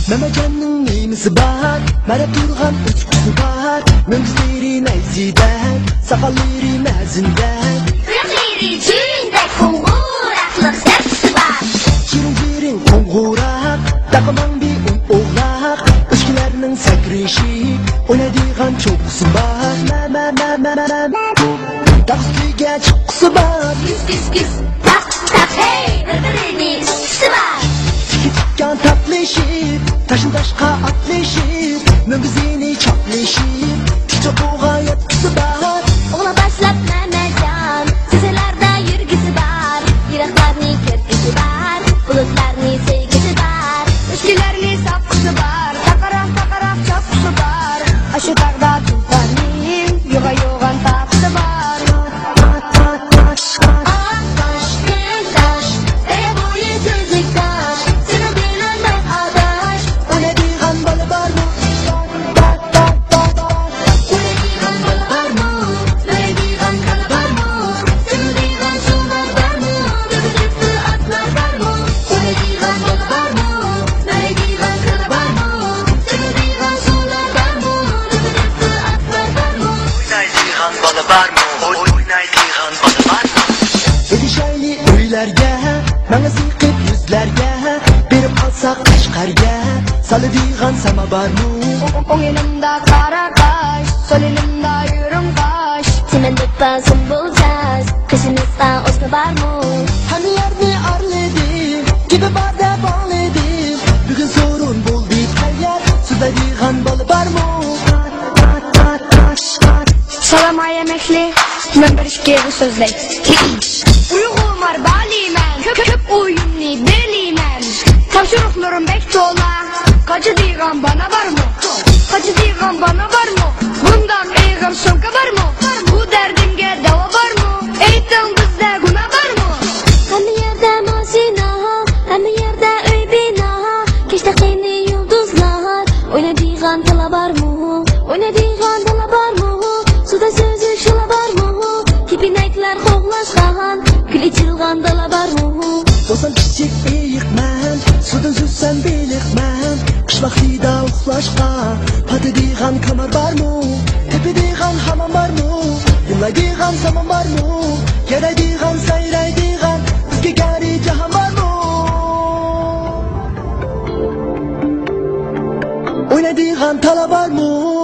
Memacanın neyimisi var, mara turgan uçkusu var. Mümküzleri neyziden, sakalları merzinden. Kırmiri cüründek konguraklık sepsi var. Çirin kongurak, takıman bir oğlak. Üskülerinin sakrişi, oynadiğen çoksu var. Taküstüge çoksu var. Güz tak hey, birbirini üstü var. Can tatlaşıp, taşın taşka atlaşıp, mümküzini çatlaşıp, çok oğa yatkısı var. Oğla başlap Mehmetcan, sizelerde yürgüsü var. Yüreklerini körgüsü var, bulutlarını sevgisi var. Üskülerini sapkısı var, takarak çapkısı var. Aşı dağda tutanım, yoğan tapsı var. Edişayli öylerge, bana sıkıp yüzlerge, berip alsak kaşkarge, salıdığın sama var mı? On elimde kara kaş, sol elimde yürüm kaş. Simendik basın bulacağız, kışınızda osma var mı? Hani yerini arledim, gibi barda bağladım. Bugün sorun buldu hayat, suladığın balı var mı? Salam ay emekli, ben bir işkeri sözley. Uyğum var baliymen, köp oyunni beliymen. Tavşırıklarım bek dola, kaçı diğen bana var mı? Kaçı diğen bana var mı? Bundan eğim sonka var mı? Bu derdimge dava var mı? Eytan bizde guna var mı? Hem yerde masina, hem yerde öy bina. Keşte kıyni yıldızlar, oynadığın tala var mı? Oynadığın tala var mı? Suda sözü şula var mı? Kipinekler koğlaşkan, gül içilgan dala var mı? Olsan çiçek eğikmen, sudan süssen belikmen. Kış vaktida uxlaşqa, patıdığın kamar var mı? Tepedığın hamam var mı? Yılladığın zaman var mı? Geradığın sayraydığın, gari cahan var mı? Oynadığın tala var mı?